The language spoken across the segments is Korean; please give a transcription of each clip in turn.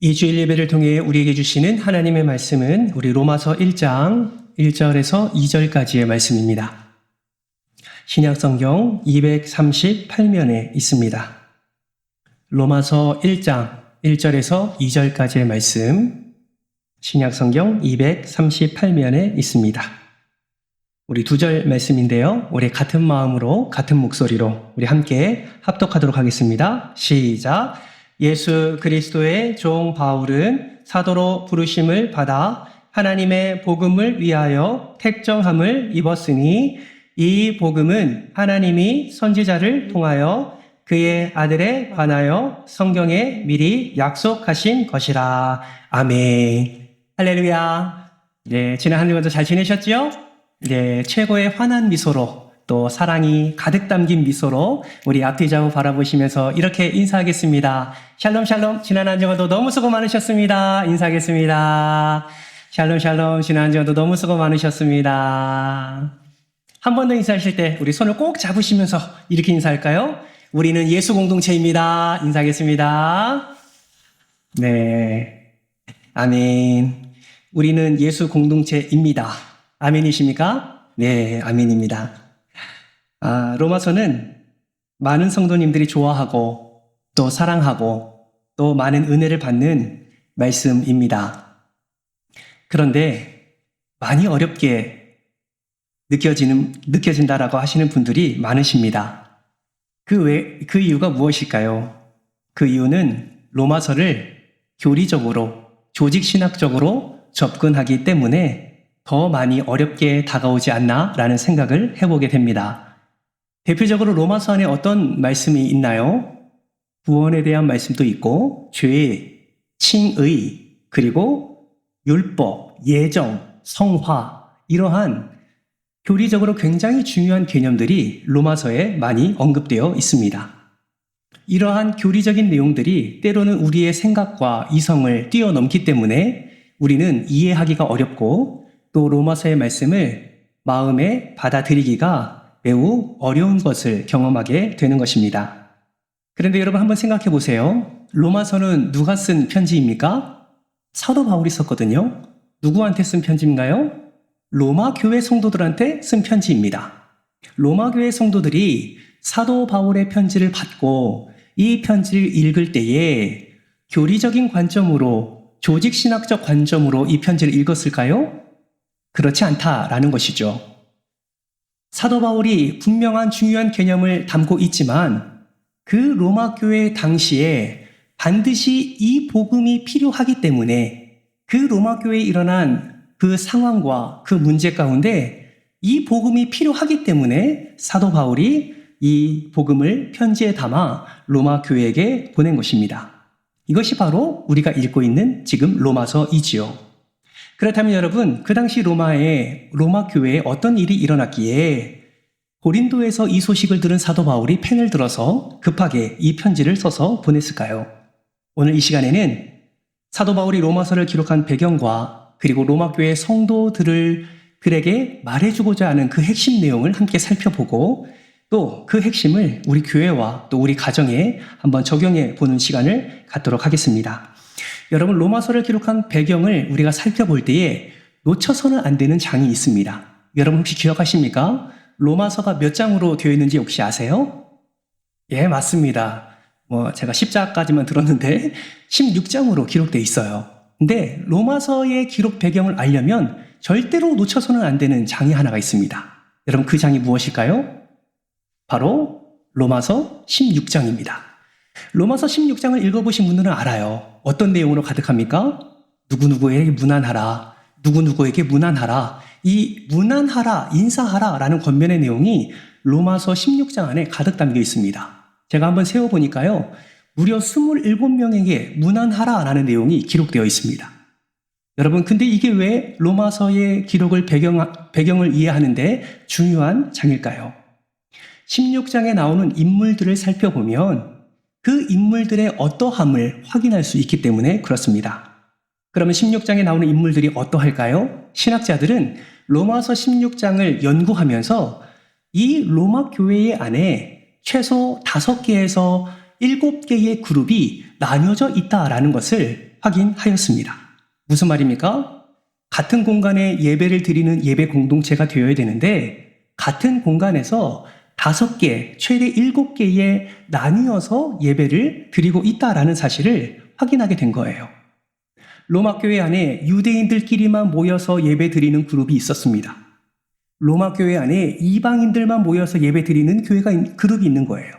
이 주일 예배를 통해 우리에게 주시는 하나님의 말씀은 우리 로마서 1장 1절에서 2절까지의 말씀입니다. 신약성경 238면에 있습니다. 로마서 1장 1절에서 2절까지의 말씀, 신약성경 238면에 있습니다. 우리 두 절 말씀인데요. 우리 같은 마음으로 같은 목소리로 우리 함께 합독하도록 하겠습니다. 시작! 예수 그리스도의 종 바울은 사도로 부르심을 받아 하나님의 복음을 위하여 택정함을 입었으니 이 복음은 하나님이 선지자를 통하여 그의 아들에 관하여 성경에 미리 약속하신 것이라. 아멘. 할렐루야. 네, 지난 한 주간도 잘 지내셨지요? 네, 최고의 환한 미소로 또 사랑이 가득 담긴 미소로 우리 앞뒤 좌우 바라보시면서 이렇게 인사하겠습니다. 샬롬 샬롬. 지난 한 주간도 너무 수고 많으셨습니다. 인사하겠습니다. 샬롬 샬롬. 지난 한 주간도 너무 수고 많으셨습니다. 한 번 더 인사하실 때 우리 손을 꼭 잡으시면서 이렇게 인사할까요? 우리는 예수 공동체입니다. 인사하겠습니다. 네, 아멘. 우리는 예수 공동체입니다. 아멘이십니까? 네, 아멘입니다. 로마서는 많은 성도님들이 좋아하고 또 사랑하고 또 많은 은혜를 받는 말씀입니다. 그런데 많이 어렵게 느껴진다라고 하시는 분들이 많으십니다. 그 이유가 무엇일까요? 그 이유는 로마서를 교리적으로, 조직신학적으로 접근하기 때문에 더 많이 어렵게 다가오지 않나라는 생각을 해보게 됩니다. 대표적으로 로마서 안에 어떤 말씀이 있나요? 구원에 대한 말씀도 있고, 죄, 칭의, 그리고 율법, 예정, 성화, 이러한 교리적으로 굉장히 중요한 개념들이 로마서에 많이 언급되어 있습니다. 이러한 교리적인 내용들이 때로는 우리의 생각과 이성을 뛰어넘기 때문에 우리는 이해하기가 어렵고 또 로마서의 말씀을 마음에 받아들이기가 매우 어려운 것을 경험하게 되는 것입니다. 그런데 여러분 한번 생각해 보세요. 로마서는 누가 쓴 편지입니까? 사도 바울이 썼거든요. 누구한테 쓴 편지인가요? 로마 교회 성도들한테 쓴 편지입니다. 로마 교회 성도들이 사도 바울의 편지를 받고 이 편지를 읽을 때에 교리적인 관점으로, 조직신학적 관점으로 이 편지를 읽었을까요? 그렇지 않다라는 것이죠. 사도 바울이 분명한 중요한 개념을 담고 있지만 그 로마 교회 당시에 반드시 이 복음이 필요하기 때문에 그 로마 교회에 일어난 그 상황과 그 문제 가운데 이 복음이 필요하기 때문에 사도 바울이 이 복음을 편지에 담아 로마 교회에게 보낸 것입니다. 이것이 바로 우리가 읽고 있는 지금 로마서이지요. 그렇다면 여러분, 그 당시 로마 교회에 어떤 일이 일어났기에 고린도에서 이 소식을 들은 사도 바울이 펜을 들어서 급하게 이 편지를 써서 보냈을까요? 오늘 이 시간에는 사도 바울이 로마서를 기록한 배경과 그리고 로마 교회 성도들에게 말해주고자 하는 그 핵심 내용을 함께 살펴보고 또 그 핵심을 우리 교회와 또 우리 가정에 한번 적용해 보는 시간을 갖도록 하겠습니다. 여러분, 로마서를 기록한 배경을 우리가 살펴볼 때에 놓쳐서는 안 되는 장이 있습니다. 여러분 혹시 기억하십니까? 로마서가 몇 장으로 되어 있는지 혹시 아세요? 예, 맞습니다. 제가 10장까지만 들었는데 16장으로 기록되어 있어요. 근데 로마서의 기록 배경을 알려면 절대로 놓쳐서는 안 되는 장이 하나가 있습니다. 여러분 그 장이 무엇일까요? 바로 로마서 16장입니다. 로마서 16장을 읽어보신 분들은 알아요. 어떤 내용으로 가득합니까? 누구누구에게 문안하라. 누구누구에게 문안하라. 이 문안하라, 인사하라 라는 권면의 내용이 로마서 16장 안에 가득 담겨 있습니다. 제가 한번 세워보니까요. 무려 27명에게 문안하라 라는 내용이 기록되어 있습니다. 여러분, 근데 이게 왜 로마서의 기록을 배경을 이해하는데 중요한 장일까요? 16장에 나오는 인물들을 살펴보면 그 인물들의 어떠함을 확인할 수 있기 때문에 그렇습니다. 그러면 16장에 나오는 인물들이 어떠할까요? 신학자들은 로마서 16장을 연구하면서 이 로마 교회 안에 최소 5개에서 7개의 그룹이 나뉘어져 있다라는 것을 확인하였습니다. 무슨 말입니까? 같은 공간에 예배를 드리는 예배 공동체가 되어야 되는데 같은 공간에서 5개, 최대 7개에 나뉘어서 예배를 드리고 있다라는 사실을 확인하게 된 거예요. 로마 교회 안에 유대인들끼리만 모여서 예배 드리는 그룹이 있었습니다. 로마 교회 안에 이방인들만 모여서 예배 드리는 그룹이 있는 거예요.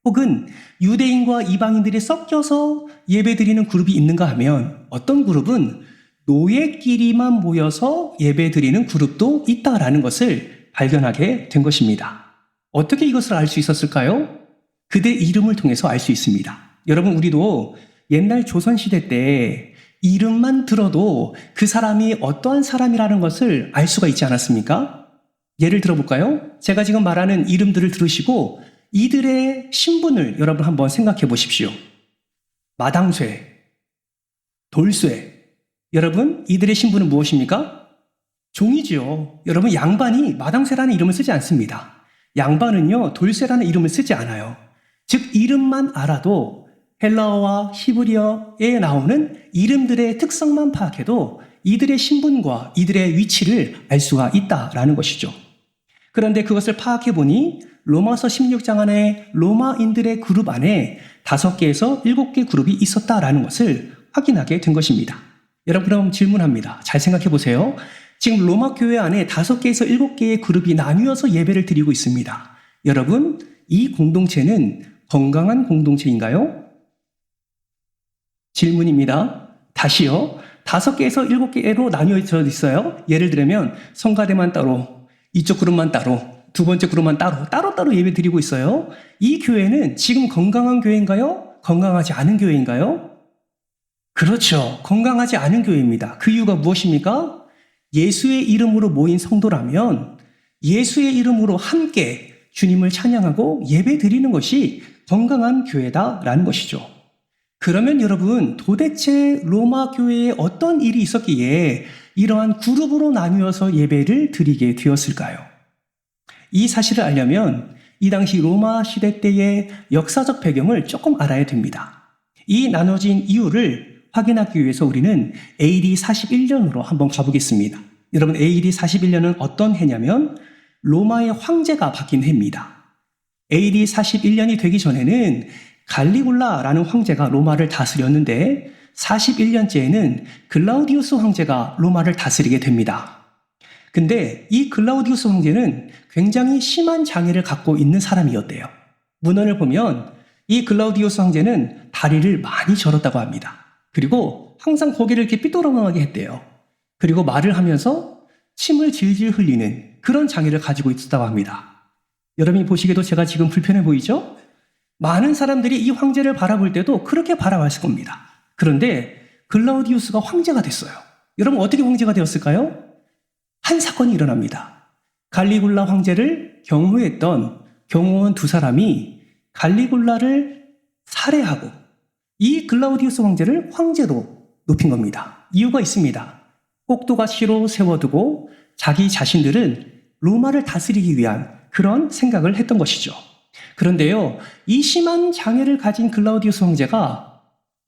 혹은 유대인과 이방인들이 섞여서 예배 드리는 그룹이 있는가 하면 어떤 그룹은 노예끼리만 모여서 예배 드리는 그룹도 있다라는 것을 발견하게 된 것입니다. 어떻게 이것을 알 수 있었을까요? 그들 이름을 통해서 알 수 있습니다. 여러분, 우리도 옛날 조선시대 때 이름만 들어도 그 사람이 어떠한 사람이라는 것을 알 수가 있지 않았습니까? 예를 들어볼까요? 제가 지금 말하는 이름들을 들으시고 이들의 신분을 여러분 한번 생각해 보십시오. 마당쇠, 돌쇠. 여러분, 이들의 신분은 무엇입니까? 종이죠. 여러분, 양반이 마당쇠라는 이름을 쓰지 않습니다. 양반은요, 돌쇠라는 이름을 쓰지 않아요. 즉, 이름만 알아도 헬라어와 히브리어에 나오는 이름들의 특성만 파악해도 이들의 신분과 이들의 위치를 알 수가 있다라는 것이죠. 그런데 그것을 파악해 보니 로마서 16장 안에 로마인들의 그룹 안에 5개에서 7개 그룹이 있었다라는 것을 확인하게 된 것입니다. 여러분, 그럼 질문합니다. 잘 생각해 보세요. 지금 로마 교회 안에 5개에서 7개의 그룹이 나뉘어서 예배를 드리고 있습니다. 여러분, 이 공동체는 건강한 공동체인가요? 질문입니다. 다시요. 5개에서 7개로 나뉘어져 있어요. 예를 들면 성가대만 따로, 이쪽 그룹만 따로, 두 번째 그룹만 따로 예배 드리고 있어요. 이 교회는 지금 건강한 교회인가요? 건강하지 않은 교회인가요? 그렇죠. 건강하지 않은 교회입니다. 그 이유가 무엇입니까? 예수의 이름으로 모인 성도라면 예수의 이름으로 함께 주님을 찬양하고 예배 드리는 것이 건강한 교회다라는 것이죠. 그러면 여러분, 도대체 로마 교회에 어떤 일이 있었기에 이러한 그룹으로 나뉘어서 예배를 드리게 되었을까요? 이 사실을 알려면 이 당시 로마 시대 때의 역사적 배경을 조금 알아야 됩니다. 이 나눠진 이유를 확인하기 위해서 우리는 AD 41년으로 한번 가보겠습니다. 여러분, AD 41년은 어떤 해냐면 로마의 황제가 바뀐 해입니다. AD 41년이 되기 전에는 갈리굴라라는 황제가 로마를 다스렸는데 41년째에는 글라우디우스 황제가 로마를 다스리게 됩니다. 근데 이 글라우디우스 황제는 굉장히 심한 장애를 갖고 있는 사람이었대요. 문헌을 보면 이 글라우디우스 황제는 다리를 많이 절었다고 합니다. 그리고 항상 고개를 이렇게 삐뚤어망하게 했대요. 그리고 말을 하면서 침을 질질 흘리는 그런 장애를 가지고 있었다고 합니다. 여러분이 보시기에도 제가 지금 불편해 보이죠? 많은 사람들이 이 황제를 바라볼 때도 그렇게 바라봤을 겁니다. 그런데 글라우디우스가 황제가 됐어요. 여러분, 어떻게 황제가 되었을까요? 한 사건이 일어납니다. 갈리굴라 황제를 경호했던 경호원 2사람이 갈리굴라를 살해하고 이 글라우디우스 황제를 황제로 높인 겁니다. 이유가 있습니다. 꼭두가시로 세워두고 자기 자신들은 로마를 다스리기 위한 그런 생각을 했던 것이죠. 그런데요, 이 심한 장애를 가진 글라우디우스 황제가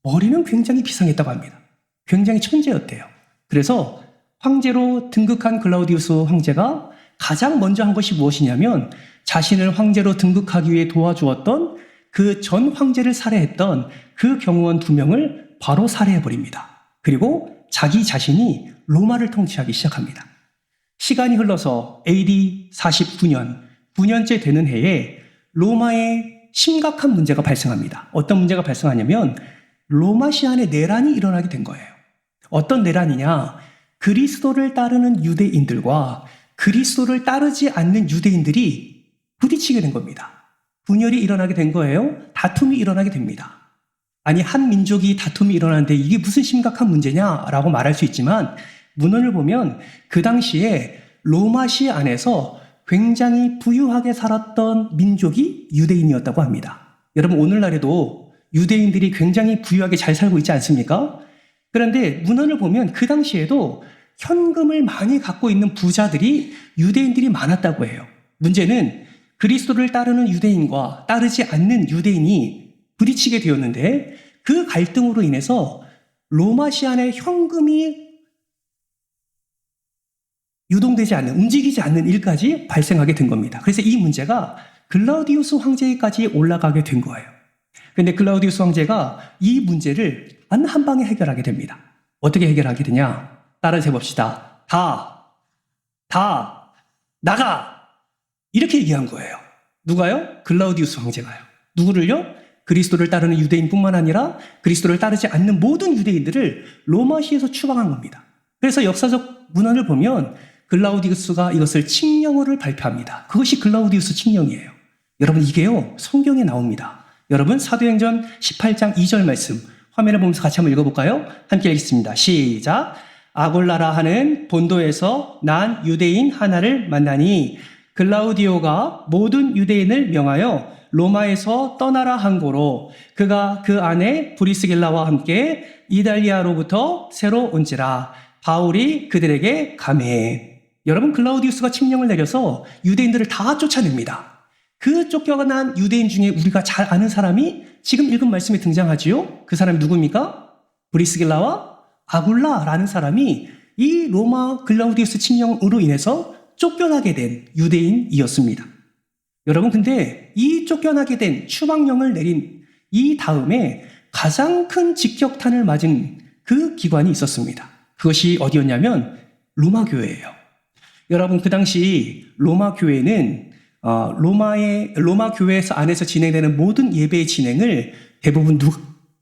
머리는 굉장히 비상했다고 합니다. 굉장히 천재였대요. 그래서 황제로 등극한 글라우디우스 황제가 가장 먼저 한 것이 무엇이냐면 자신을 황제로 등극하기 위해 도와주었던 그 전 황제를 살해했던 그 경호원 2명을 바로 살해해버립니다. 그리고 자기 자신이 로마를 통치하기 시작합니다. 시간이 흘러서 AD 49년, 9년째 되는 해에 로마에 심각한 문제가 발생합니다. 어떤 문제가 발생하냐면 로마시안의 내란이 일어나게 된 거예요. 어떤 내란이냐? 그리스도를 따르는 유대인들과 그리스도를 따르지 않는 유대인들이 부딪히게 된 겁니다. 분열이 일어나게 된 거예요. 다툼이 일어나게 됩니다. 아니, 한 민족이 다툼이 일어나는데 이게 무슨 심각한 문제냐라고 말할 수 있지만 문헌을 보면 그 당시에 로마시 안에서 굉장히 부유하게 살았던 민족이 유대인이었다고 합니다. 여러분, 오늘날에도 유대인들이 굉장히 부유하게 잘 살고 있지 않습니까? 그런데 문헌을 보면 그 당시에도 현금을 많이 갖고 있는 부자들이 유대인들이 많았다고 해요. 문제는 그리스도를 따르는 유대인과 따르지 않는 유대인이 부딪히게 되었는데 그 갈등으로 인해서 로마시 안에 현금이 유동되지 않는, 움직이지 않는 일까지 발생하게 된 겁니다. 그래서 이 문제가 글라우디우스 황제까지 올라가게 된 거예요. 그런데 글라우디우스 황제가 이 문제를 단 한 방에 해결하게 됩니다. 어떻게 해결하게 되냐? 따라서 해봅시다. 다 나가! 이렇게 얘기한 거예요. 누가요? 글라우디우스 황제가요. 누구를요? 그리스도를 따르는 유대인뿐만 아니라 그리스도를 따르지 않는 모든 유대인들을 로마시에서 추방한 겁니다. 그래서 역사적 문헌을 보면 글라우디우스가 이것을 칙령으로 발표합니다. 그것이 글라우디우스 칙령이에요. 여러분, 이게요, 성경에 나옵니다. 여러분, 사도행전 18장 2절 말씀 화면을 보면서 같이 한번 읽어볼까요? 함께 읽겠습니다. 시작. 아골라라 하는 본도에서 난 유대인 하나를 만나니 글라우디오가 모든 유대인을 명하여 로마에서 떠나라 한 고로 그가 그 안에 브리스길라와 함께 이달리아로부터 새로 온지라. 바울이 그들에게 감해. 여러분, 글라우디우스가 칙령을 내려서 유대인들을 다 쫓아냅니다. 그 쫓겨난 유대인 중에 우리가 잘 아는 사람이 지금 읽은 말씀에 등장하지요. 그 사람이 누굽니까? 브리스길라와 아굴라라는 사람이 이 로마 글라우디우스 칙령으로 인해서 쫓겨나게 된 유대인이었습니다. 여러분, 근데 이 쫓겨나게 된 추방령을 내린 이 다음에 가장 큰 직격탄을 맞은 그 기관이 있었습니다. 그것이 어디였냐면 로마 교회예요. 여러분, 그 당시 로마 교회는 로마 교회에서 안에서 진행되는 모든 예배의 진행을 대부분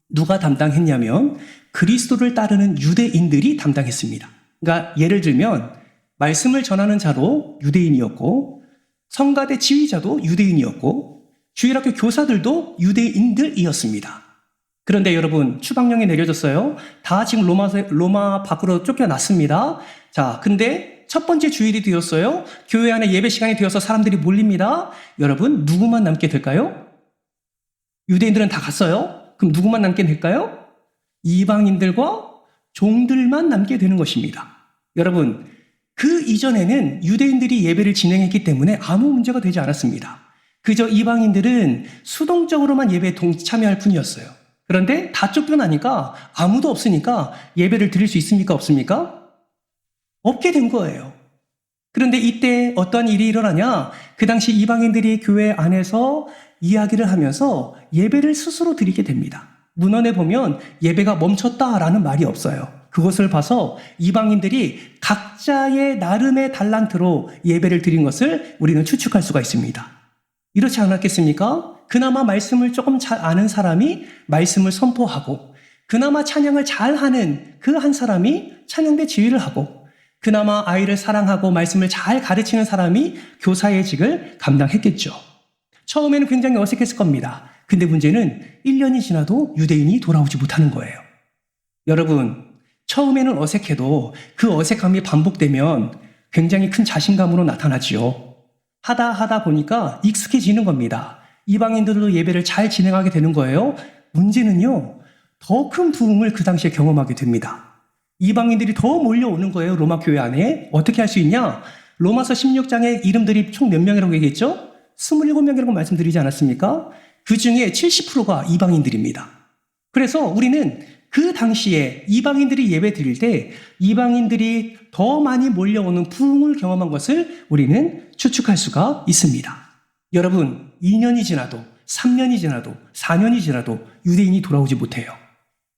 누가 담당했냐면 그리스도를 따르는 유대인들이 담당했습니다. 그러니까 예를 들면 말씀을 전하는 자도 유대인이었고 성가대 지휘자도 유대인이었고 주일학교 교사들도 유대인들이었습니다. 그런데 여러분, 추방령이 내려졌어요. 다 지금 로마 밖으로 쫓겨났습니다. 자, 근데 첫 번째 주일이 되었어요. 교회 안에 예배 시간이 되어서 사람들이 몰립니다. 여러분, 누구만 남게 될까요? 유대인들은 다 갔어요. 그럼 누구만 남게 될까요? 이방인들과 종들만 남게 되는 것입니다. 여러분, 그 이전에는 유대인들이 예배를 진행했기 때문에 아무 문제가 되지 않았습니다. 그저 이방인들은 수동적으로만 예배에 참여할 뿐이었어요. 그런데 다 쫓겨나니까 아무도 없으니까 예배를 드릴 수 있습니까? 없습니까? 없게 된 거예요. 그런데 이때 어떤 일이 일어나냐? 그 당시 이방인들이 교회 안에서 이야기를 하면서 예배를 스스로 드리게 됩니다. 문헌에 보면 예배가 멈췄다라는 말이 없어요. 그것을 봐서 이방인들이 각자의 나름의 달란트로 예배를 드린 것을 우리는 추측할 수가 있습니다. 이렇지 않았겠습니까? 그나마 말씀을 조금 잘 아는 사람이 말씀을 선포하고 그나마 찬양을 잘하는 그 한 사람이 찬양대 지휘를 하고 그나마 아이를 사랑하고 말씀을 잘 가르치는 사람이 교사의 직을 감당했겠죠. 처음에는 굉장히 어색했을 겁니다. 근데 문제는 1년이 지나도 유대인이 돌아오지 못하는 거예요. 여러분, 처음에는 어색해도 그 어색함이 반복되면 굉장히 큰 자신감으로 나타나지요. 하다 보니까 익숙해지는 겁니다. 이방인들도 예배를 잘 진행하게 되는 거예요. 문제는요, 더 큰 부흥을 그 당시에 경험하게 됩니다. 이방인들이 더 몰려오는 거예요. 로마 교회 안에. 어떻게 할 수 있냐? 로마서 16장에 이름들이 총 몇 명이라고 얘기했죠? 27명이라고 말씀드리지 않았습니까? 그 중에 70%가 이방인들입니다. 그래서 우리는 그 당시에 이방인들이 예배 드릴 때 이방인들이 더 많이 몰려오는 부흥을 경험한 것을 우리는 추측할 수가 있습니다. 여러분, 2년이 지나도 3년이 지나도 4년이 지나도 유대인이 돌아오지 못해요.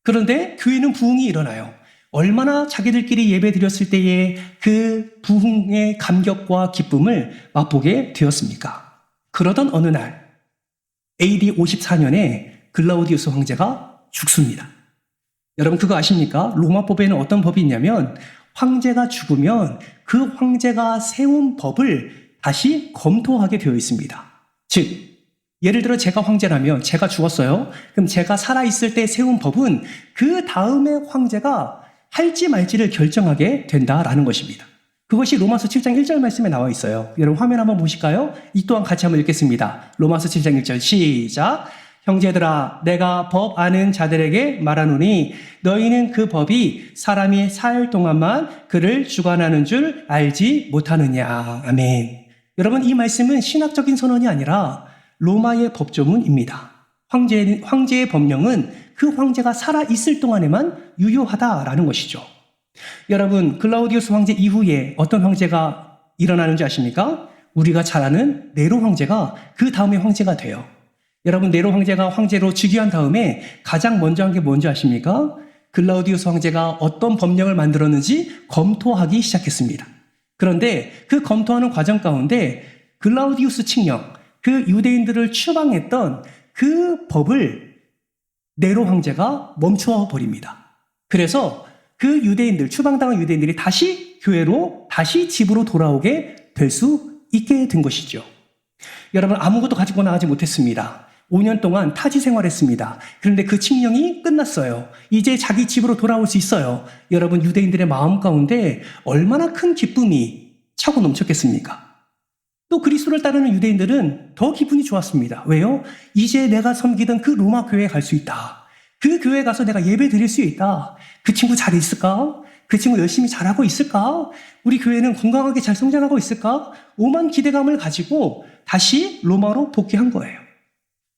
그런데 교회는 부흥이 일어나요. 얼마나 자기들끼리 예배 드렸을 때의 그 부흥의 감격과 기쁨을 맛보게 되었습니까? 그러던 어느 날 AD 54년에 글라우디우스 황제가 죽습니다. 여러분, 그거 아십니까? 로마법에는 어떤 법이 있냐면 황제가 죽으면 그 황제가 세운 법을 다시 검토하게 되어 있습니다. 즉, 예를 들어 제가 황제라면 제가 죽었어요. 그럼 제가 살아있을 때 세운 법은 그 다음에 황제가 할지 말지를 결정하게 된다라는 것입니다. 그것이 로마서 7장 1절 말씀에 나와 있어요. 여러분, 화면 한번 보실까요? 이 또한 같이 한번 읽겠습니다. 로마서 7장 1절 시작. 형제들아, 내가 법 아는 자들에게 말하노니 너희는 그 법이 사람이 살 동안만 그를 주관하는 줄 알지 못하느냐. 아멘. 여러분, 이 말씀은 신학적인 선언이 아니라 로마의 법조문입니다. 황제의 법령은 그 황제가 살아있을 동안에만 유효하다라는 것이죠. 여러분, 글라우디우스 황제 이후에 어떤 황제가 일어나는지 아십니까? 우리가 잘 아는 네로 황제가 그 다음에 황제가 돼요. 여러분, 네로 황제가 황제로 즉위한 다음에 가장 먼저 한 게 뭔지 아십니까? 글라우디우스 황제가 어떤 법령을 만들었는지 검토하기 시작했습니다. 그런데 그 검토하는 과정 가운데 글라우디우스 칙령, 그 유대인들을 추방했던 그 법을 네로 황제가 멈춰 버립니다. 그래서 그 유대인들, 추방당한 유대인들이 다시 교회로, 다시 집으로 돌아오게 될 수 있게 된 것이죠. 여러분, 아무것도 가지고 나가지 못했습니다. 5년 동안 타지 생활했습니다. 그런데 그 칙령이 끝났어요. 이제 자기 집으로 돌아올 수 있어요. 여러분, 유대인들의 마음 가운데 얼마나 큰 기쁨이 차고 넘쳤겠습니까? 또 그리스도를 따르는 유대인들은 더 기분이 좋았습니다. 왜요? 이제 내가 섬기던 그 로마 교회에 갈 수 있다. 그 교회에 가서 내가 예배 드릴 수 있다. 그 친구 잘 있을까? 그 친구 열심히 잘하고 있을까? 우리 교회는 건강하게 잘 성장하고 있을까? 오만 기대감을 가지고 다시 로마로 복귀한 거예요.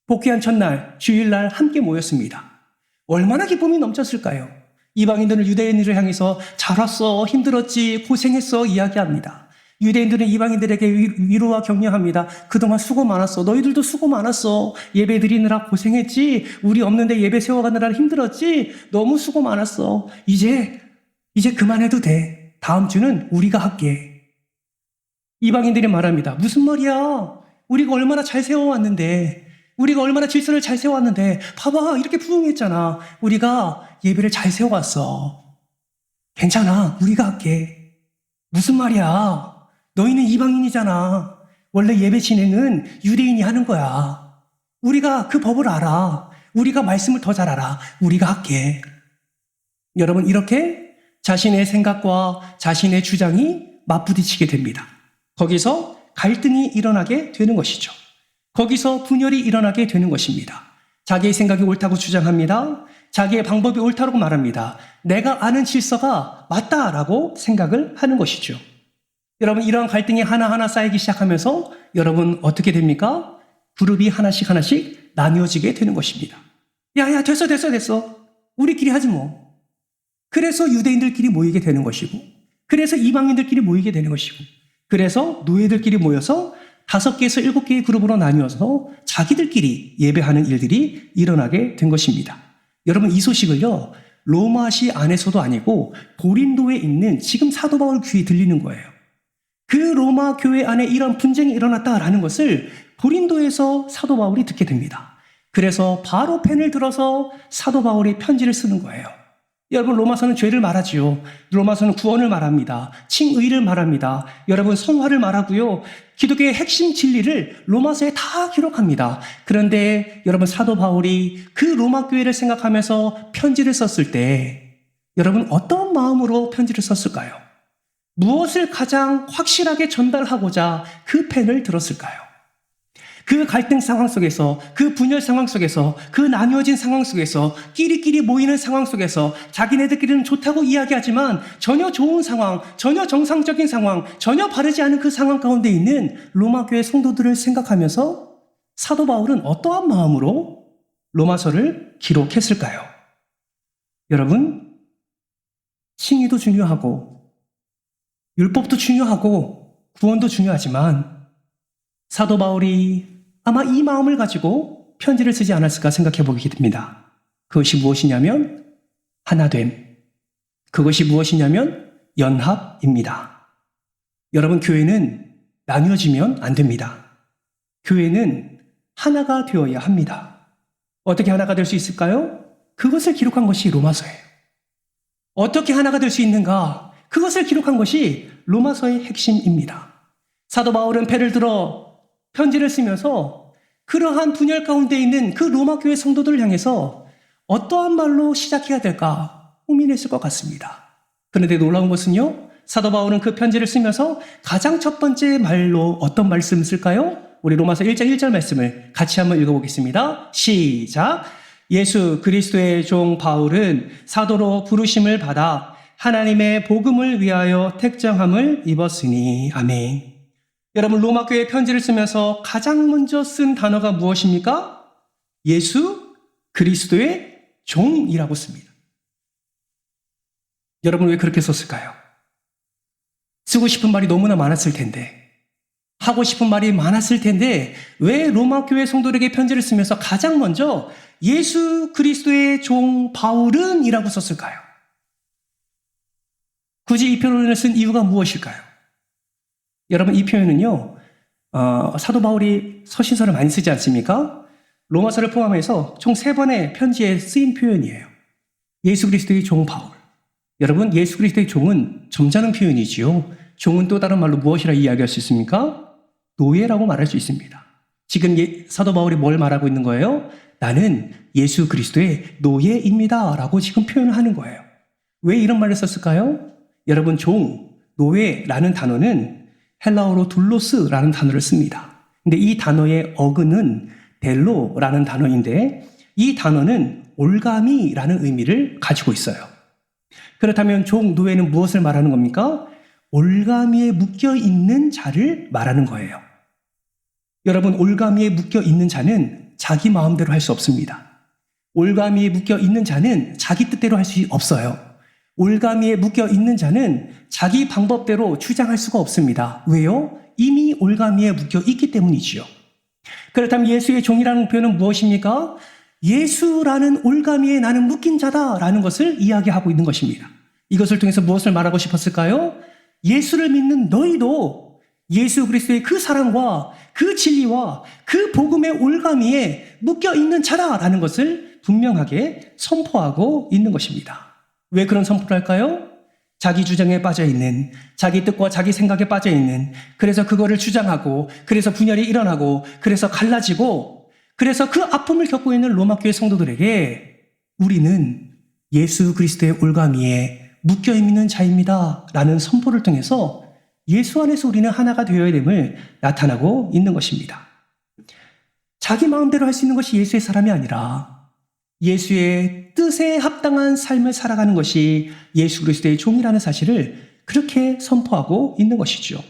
복귀한 첫날, 주일날 함께 모였습니다. 얼마나 기쁨이 넘쳤을까요? 이방인들은 유대인들을 향해서 잘 왔어, 힘들었지, 고생했어 이야기합니다. 유대인들은 이방인들에게 위로와 격려합니다. 그동안 수고 많았어. 너희들도 수고 많았어. 예배 드리느라 고생했지. 우리 없는데 예배 세워가느라 힘들었지. 너무 수고 많았어. 이제 그만해도 돼. 다음 주는 우리가 할게. 이방인들이 말합니다. 무슨 말이야? 우리가 얼마나 잘 세워왔는데, 우리가 얼마나 질서를 잘 세워왔는데, 봐봐, 이렇게 부흥했잖아. 우리가 예배를 잘 세워왔어. 괜찮아, 우리가 할게. 무슨 말이야? 너희는 이방인이잖아. 원래 예배 진행은 유대인이 하는 거야. 우리가 그 법을 알아. 우리가 말씀을 더 잘 알아. 우리가 할게. 여러분, 이렇게 자신의 생각과 자신의 주장이 맞부딪히게 됩니다. 거기서 갈등이 일어나게 되는 것이죠. 거기서 분열이 일어나게 되는 것입니다. 자기의 생각이 옳다고 주장합니다. 자기의 방법이 옳다고 말합니다. 내가 아는 질서가 맞다라고 생각을 하는 것이죠. 여러분, 이러한 갈등이 하나하나 쌓이기 시작하면서 여러분 어떻게 됩니까? 그룹이 하나씩 나뉘어지게 되는 것입니다. 야, 됐어. 우리끼리 하지 뭐. 그래서 유대인들끼리 모이게 되는 것이고, 그래서 이방인들끼리 모이게 되는 것이고, 그래서 노예들끼리 모여서 5개에서 7개의 그룹으로 나뉘어서 자기들끼리 예배하는 일들이 일어나게 된 것입니다. 여러분, 이 소식을요, 로마시 안에서도 아니고 고린도에 있는 지금 사도 바울 귀에 들리는 거예요. 그 로마 교회 안에 이런 분쟁이 일어났다라는 것을 고린도에서 사도 바울이 듣게 됩니다. 그래서 바로 펜을 들어서 사도 바울이 편지를 쓰는 거예요. 여러분, 로마서는 죄를 말하지요. 로마서는 구원을 말합니다. 칭의를 말합니다. 여러분, 성화를 말하고요. 기독교의 핵심 진리를 로마서에 다 기록합니다. 그런데 여러분, 사도 바울이 그 로마 교회를 생각하면서 편지를 썼을 때 여러분, 어떤 마음으로 편지를 썼을까요? 무엇을 가장 확실하게 전달하고자 그 펜을 들었을까요? 그 갈등 상황 속에서, 그 분열 상황 속에서, 그 나뉘어진 상황 속에서, 끼리끼리 모이는 상황 속에서 자기네들끼리는 좋다고 이야기하지만 전혀 좋은 상황, 전혀 정상적인 상황, 전혀 바르지 않은 그 상황 가운데 있는 로마 교회 성도들을 생각하면서 사도 바울은 어떠한 마음으로 로마서를 기록했을까요? 여러분, 칭의도 중요하고 율법도 중요하고 구원도 중요하지만 사도 바울이 아마 이 마음을 가지고 편지를 쓰지 않았을까 생각해 보게 됩니다. 그것이 무엇이냐면 하나됨. 그것이 무엇이냐면 연합입니다. 여러분, 교회는 나뉘어지면 안 됩니다. 교회는 하나가 되어야 합니다. 어떻게 하나가 될 수 있을까요? 그것을 기록한 것이 로마서예요. 어떻게 하나가 될 수 있는가? 그것을 기록한 것이 로마서의 핵심입니다. 사도 바울은 펜을 들어 편지를 쓰면서 그러한 분열 가운데 있는 그 로마 교회 성도들을 향해서 어떠한 말로 시작해야 될까 고민했을 것 같습니다. 그런데 놀라운 것은요, 사도 바울은 그 편지를 쓰면서 가장 첫 번째 말로 어떤 말씀을 쓸까요? 우리 로마서 1장 1절 말씀을 같이 한번 읽어보겠습니다. 시작! 예수 그리스도의 종 바울은 사도로 부르심을 받아 하나님의 복음을 위하여 택정함을 입었으니. 아멘. 여러분, 로마 교회 편지를 쓰면서 가장 먼저 쓴 단어가 무엇입니까? 예수 그리스도의 종이라고 씁니다. 여러분 왜 그렇게 썼을까요? 쓰고 싶은 말이 너무나 많았을 텐데, 하고 싶은 말이 많았을 텐데 왜 로마 교회 성도들에게 편지를 쓰면서 가장 먼저 예수 그리스도의 종 바울은 이라고 썼을까요? 굳이 이 표현을 쓴 이유가 무엇일까요? 여러분 이 표현은요, 사도 바울이 서신서를 많이 쓰지 않습니까? 로마서를 포함해서 총 3번의 편지에 쓰인 표현이에요. 예수 그리스도의 종 바울. 여러분 예수 그리스도의 종은 점잖은 표현이지요. 종은 또 다른 말로 무엇이라 이야기할 수 있습니까? 노예라고 말할 수 있습니다. 지금 사도 바울이 뭘 말하고 있는 거예요? 나는 예수 그리스도의 노예입니다 라고 지금 표현을 하는 거예요. 왜 이런 말을 썼을까요? 여러분 종, 노예라는 단어는 헬라어로 둘로스라는 단어를 씁니다. 근데 이 단어의 어근은 델로라는 단어인데 이 단어는 올가미라는 의미를 가지고 있어요. 그렇다면 종, 노예는 무엇을 말하는 겁니까? 올가미에 묶여있는 자를 말하는 거예요. 여러분 올가미에 묶여있는 자는 자기 마음대로 할 수 없습니다. 올가미에 묶여있는 자는 자기 뜻대로 할 수 없어요. 올가미에 묶여있는 자는 자기 방법대로 주장할 수가 없습니다. 왜요? 이미 올가미에 묶여있기 때문이지요. 그렇다면 예수의 종이라는 표현은 무엇입니까? 예수라는 올가미에 나는 묶인 자다라는 것을 이야기하고 있는 것입니다. 이것을 통해서 무엇을 말하고 싶었을까요? 예수를 믿는 너희도 예수 그리스도의 그 사랑과 그 진리와 그 복음의 올가미에 묶여있는 자다라는 것을 분명하게 선포하고 있는 것입니다. 왜 그런 선포를 할까요? 자기 주장에 빠져있는, 자기 뜻과 자기 생각에 빠져있는, 그래서 그거를 주장하고, 그래서 분열이 일어나고, 그래서 갈라지고, 그래서 그 아픔을 겪고 있는 로마교회 성도들에게 우리는 예수 그리스도의 올가미에 묶여있는 자입니다 라는 선포를 통해서 예수 안에서 우리는 하나가 되어야 됨을 나타나고 있는 것입니다. 자기 마음대로 할 수 있는 것이 예수의 사람이 아니라 예수의 뜻에 합당한 삶을 살아가는 것이 예수 그리스도의 종이라는 사실을 그렇게 선포하고 있는 것이죠.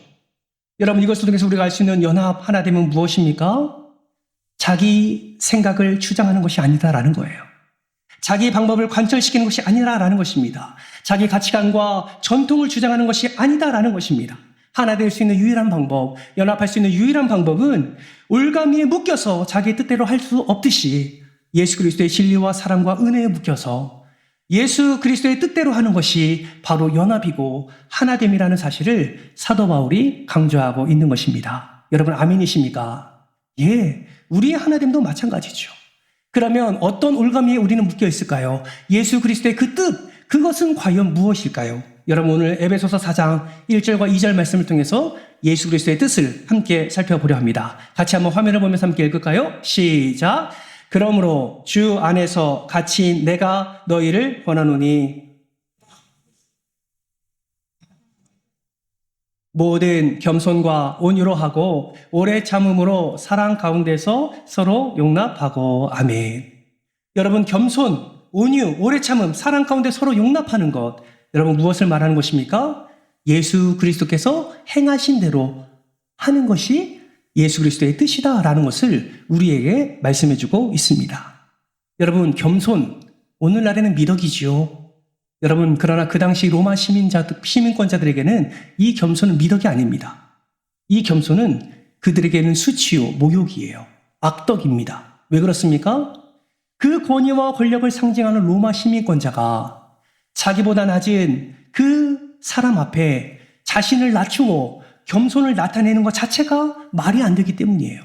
여러분 이것을 통해서 우리가 알 수 있는 연합 하나됨은 무엇입니까? 자기 생각을 주장하는 것이 아니다라는 거예요. 자기 방법을 관철시키는 것이 아니라라는 것입니다. 자기 가치관과 전통을 주장하는 것이 아니다라는 것입니다. 하나 될 수 있는 유일한 방법, 연합할 수 있는 유일한 방법은 올가미에 묶여서 자기 뜻대로 할 수 없듯이 예수 그리스도의 진리와 사랑과 은혜에 묶여서 예수 그리스도의 뜻대로 하는 것이 바로 연합이고 하나됨이라는 사실을 사도 바울이 강조하고 있는 것입니다. 여러분 아멘이십니까? 예, 우리의 하나됨도 마찬가지죠. 그러면 어떤 올가미에 우리는 묶여 있을까요? 예수 그리스도의 그 뜻, 그것은 과연 무엇일까요? 여러분 오늘 에베소서 4장 1절과 2절 말씀을 통해서 예수 그리스도의 뜻을 함께 살펴보려 합니다. 같이 한번 화면을 보면서 함께 읽을까요? 시작! 그러므로 주 안에서 같이 내가 너희를 권하노니 모든 겸손과 온유로 하고 오래 참음으로 사랑 가운데서 서로 용납하고 아멘. 여러분 겸손, 온유, 오래 참음, 사랑 가운데 서로 용납하는 것, 여러분 무엇을 말하는 것입니까? 예수 그리스도께서 행하신 대로 하는 것이 예수 그리스도의 뜻이다라는 것을 우리에게 말씀해주고 있습니다. 여러분 겸손, 오늘날에는 미덕이지요. 여러분 그러나 그 당시 로마 시민권자들에게는 이 겸손은 미덕이 아닙니다. 이 겸손은 그들에게는 수치요, 모욕이에요. 악덕입니다. 왜 그렇습니까? 그 권위와 권력을 상징하는 로마 시민권자가 자기보다 낮은 그 사람 앞에 자신을 낮추고 겸손을 나타내는 것 자체가 말이 안 되기 때문이에요.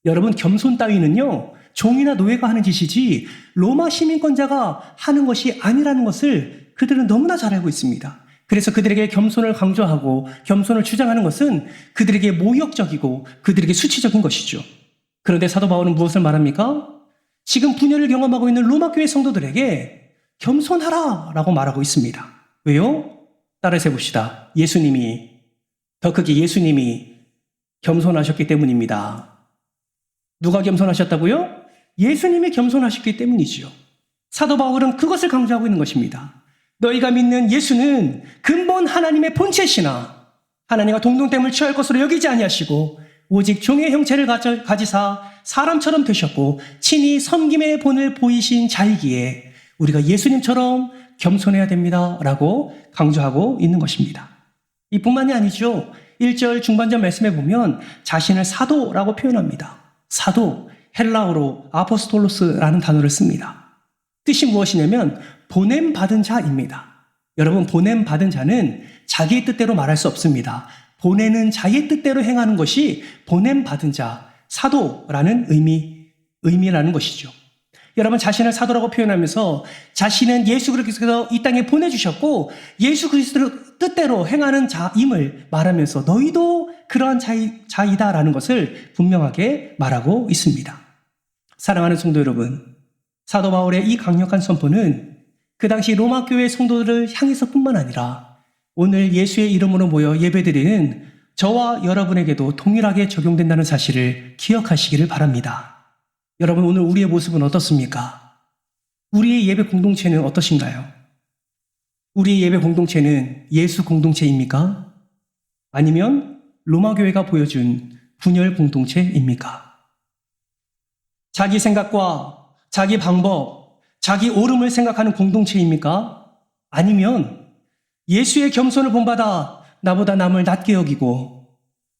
여러분 겸손 따위는요, 종이나 노예가 하는 짓이지 로마 시민권자가 하는 것이 아니라는 것을 그들은 너무나 잘 알고 있습니다. 그래서 그들에게 겸손을 강조하고 겸손을 주장하는 것은 그들에게 모욕적이고 그들에게 수치적인 것이죠. 그런데 사도 바울은 무엇을 말합니까? 지금 분열을 경험하고 있는 로마 교회 성도들에게 겸손하라 라고 말하고 있습니다. 왜요? 따라서 해봅시다. 더 크게 예수님이 겸손하셨기 때문입니다. 누가 겸손하셨다고요? 예수님이 겸손하셨기 때문이지요. 사도 바울은 그것을 강조하고 있는 것입니다. 너희가 믿는 예수는 근본 하나님의 본체시나 하나님과 동등됨을 취할 것으로 여기지 아니하시고 오직 종의 형체를 가지사 사람처럼 되셨고 친히 섬김의 본을 보이신 자이기에 우리가 예수님처럼 겸손해야 됩니다 라고 강조하고 있는 것입니다. 이뿐만이 아니죠. 1절 중반절 말씀에 보면 자신을 사도라고 표현합니다. 사도, 헬라어로 아포스톨로스라는 단어를 씁니다. 뜻이 무엇이냐면 보냄받은 자입니다. 여러분, 보냄받은 자는 자기의 뜻대로 말할 수 없습니다. 보내는 자의 뜻대로 행하는 것이 보냄받은 자, 사도라는 의미라는 것이죠. 여러분, 자신을 사도라고 표현하면서 자신은 예수 그리스도께서 이 땅에 보내주셨고 예수 그리스도의 뜻대로 행하는 자임을 말하면서 너희도 그러한 자이다라는 것을 분명하게 말하고 있습니다. 사랑하는 성도 여러분, 사도 바울의 이 강력한 선포는 그 당시 로마 교회 성도들을 향해서뿐만 아니라 오늘 예수의 이름으로 모여 예배드리는 저와 여러분에게도 동일하게 적용된다는 사실을 기억하시기를 바랍니다. 여러분, 오늘 우리의 모습은 어떻습니까? 우리의 예배 공동체는 어떠신가요? 우리의 예배 공동체는 예수 공동체입니까? 아니면 로마 교회가 보여준 분열 공동체입니까? 자기 생각과 자기 방법, 자기 옳음을 생각하는 공동체입니까? 아니면 예수의 겸손을 본받아 나보다 남을 낮게 여기고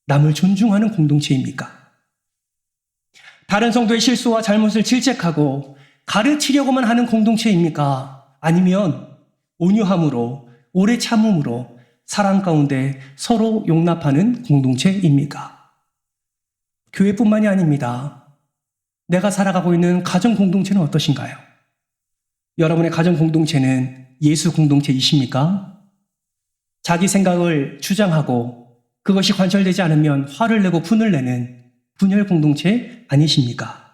남을 존중하는 공동체입니까? 다른 성도의 실수와 잘못을 질책하고 가르치려고만 하는 공동체입니까? 아니면 온유함으로, 오래 참음으로 사랑 가운데 서로 용납하는 공동체입니까? 교회뿐만이 아닙니다. 내가 살아가고 있는 가정 공동체는 어떠신가요? 여러분의 가정 공동체는 예수 공동체이십니까? 자기 생각을 주장하고 그것이 관철되지 않으면 화를 내고 분을 내는 분열 공동체 아니십니까?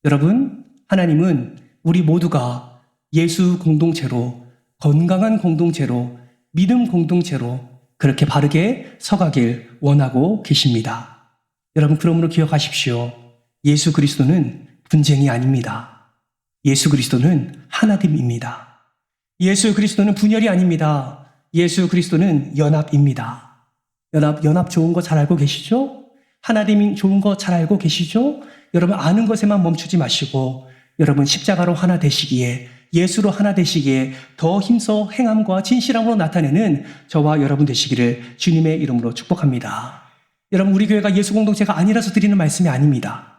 여러분, 하나님은 우리 모두가 예수 공동체로, 건강한 공동체로, 믿음 공동체로 그렇게 바르게 서가길 원하고 계십니다. 여러분, 그러므로 기억하십시오. 예수 그리스도는 분쟁이 아닙니다. 예수 그리스도는 하나됨입니다. 예수 그리스도는 분열이 아닙니다. 예수 그리스도는 연합입니다. 연합 좋은 거 잘 알고 계시죠? 하나님이 좋은 거 잘 알고 계시죠? 여러분, 아는 것에만 멈추지 마시고 여러분 십자가로 하나 되시기에, 예수로 하나 되시기에 더 힘써 행함과 진실함으로 나타내는 저와 여러분 되시기를 주님의 이름으로 축복합니다. 여러분, 우리 교회가 예수 공동체가 아니라서 드리는 말씀이 아닙니다.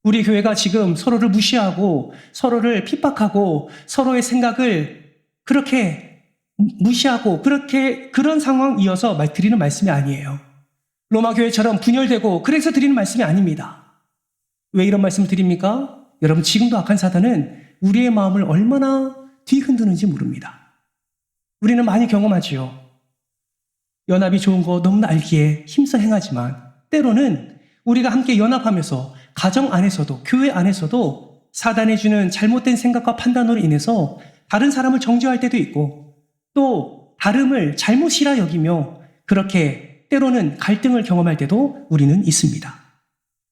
우리 교회가 지금 서로를 무시하고 서로를 핍박하고 서로의 생각을 그렇게 무시하고 그런 상황이어서 드리는 말씀이 아니에요. 로마 교회처럼 분열되고 그래서 드리는 말씀이 아닙니다. 왜 이런 말씀을 드립니까? 여러분, 지금도 악한 사단은 우리의 마음을 얼마나 뒤흔드는지 모릅니다. 우리는 많이 경험하지요. 연합이 좋은 거 너무나 알기에 힘써 행하지만 때로는 우리가 함께 연합하면서 가정 안에서도 교회 안에서도 사단이 주는 잘못된 생각과 판단으로 인해서 다른 사람을 정죄할 때도 있고 또 다름을 잘못이라 여기며 그렇게 때로는 갈등을 경험할 때도 우리는 있습니다.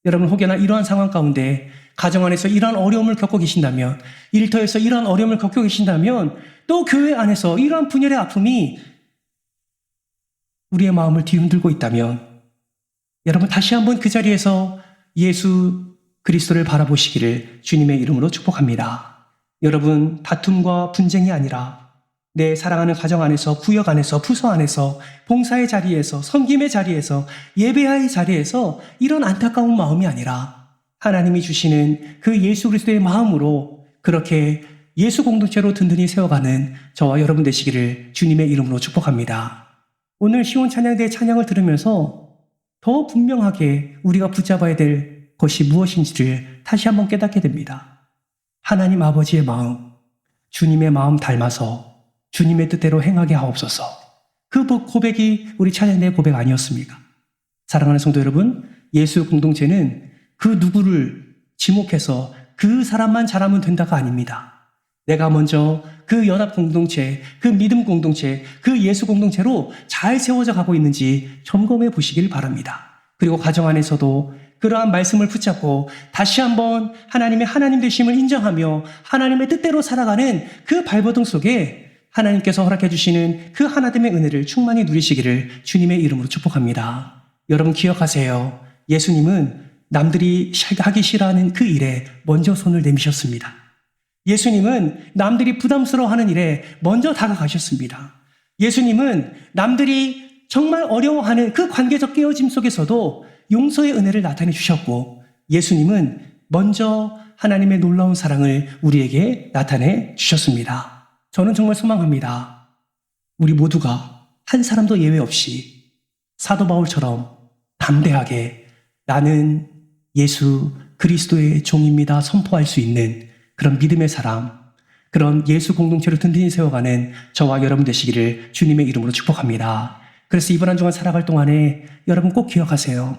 여러분, 혹여나 이러한 상황 가운데 가정 안에서 이러한 어려움을 겪고 계신다면, 일터에서 이러한 어려움을 겪고 계신다면, 또 교회 안에서 이러한 분열의 아픔이 우리의 마음을 뒤흔들고 있다면 여러분, 다시 한번 그 자리에서 예수 그리스도를 바라보시기를 주님의 이름으로 축복합니다. 여러분, 다툼과 분쟁이 아니라 내 사랑하는 가정 안에서, 구역 안에서, 부서 안에서, 봉사의 자리에서, 섬김의 자리에서, 예배의 자리에서 이런 안타까운 마음이 아니라 하나님이 주시는 그 예수 그리스도의 마음으로 그렇게 예수 공동체로 든든히 세워가는 저와 여러분 되시기를 주님의 이름으로 축복합니다. 오늘 시온 찬양대의 찬양을 들으면서 더 분명하게 우리가 붙잡아야 될 것이 무엇인지를 다시 한번 깨닫게 됩니다. 하나님 아버지의 마음, 주님의 마음 닮아서 주님의 뜻대로 행하게 하옵소서. 그 고백이 우리 찬양대의 고백 아니었습니까? 사랑하는 성도 여러분, 예수 공동체는 그 누구를 지목해서 그 사람만 잘하면 된다가 아닙니다. 내가 먼저 그 연합 공동체, 그 믿음 공동체, 그 예수 공동체로 잘 세워져 가고 있는지 점검해 보시길 바랍니다. 그리고 가정 안에서도 그러한 말씀을 붙잡고 다시 한번 하나님의 하나님 되심을 인정하며 하나님의 뜻대로 살아가는 그 발버둥 속에 하나님께서 허락해 주시는 그 하나됨의 은혜를 충만히 누리시기를 주님의 이름으로 축복합니다. 여러분 기억하세요. 예수님은 남들이 하기 싫어하는 그 일에 먼저 손을 내미셨습니다. 예수님은 남들이 부담스러워하는 일에 먼저 다가가셨습니다. 예수님은 남들이 정말 어려워하는 그 관계적 깨어짐 속에서도 용서의 은혜를 나타내 주셨고, 예수님은 먼저 하나님의 놀라운 사랑을 우리에게 나타내 주셨습니다. 저는 정말 소망합니다. 우리 모두가 한 사람도 예외 없이 사도 바울처럼 담대하게 나는 예수 그리스도의 종입니다 선포할 수 있는 그런 믿음의 사람, 그런 예수 공동체를 든든히 세워가는 저와 여러분 되시기를 주님의 이름으로 축복합니다. 그래서 이번 한 주간 살아갈 동안에 여러분 꼭 기억하세요.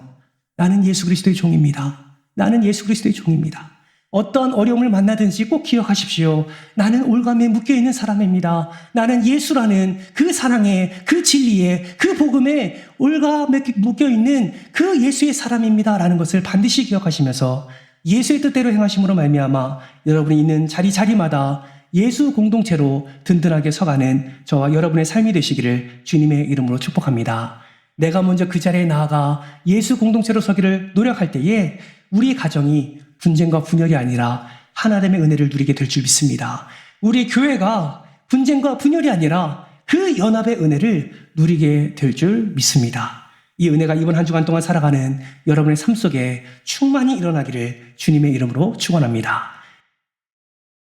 나는 예수 그리스도의 종입니다. 나는 예수 그리스도의 종입니다. 어떤 어려움을 만나든지 꼭 기억하십시오. 나는 올감에 묶여있는 사람입니다. 나는 예수라는 그 사랑에, 그 진리에, 그 복음에 올감에 묶여있는 그 예수의 사람입니다 라는 것을 반드시 기억하시면서 예수의 뜻대로 행하심으로 말미암아 여러분이 있는 자리마다 예수 공동체로 든든하게 서가는 저와 여러분의 삶이 되시기를 주님의 이름으로 축복합니다. 내가 먼저 그 자리에 나아가 예수 공동체로 서기를 노력할 때에 우리 가정이 분쟁과 분열이 아니라 하나됨의 은혜를 누리게 될 줄 믿습니다. 우리 교회가 분쟁과 분열이 아니라 그 연합의 은혜를 누리게 될 줄 믿습니다. 이 은혜가 이번 한 주간 동안 살아가는 여러분의 삶 속에 충만히 일어나기를 주님의 이름으로 축원합니다.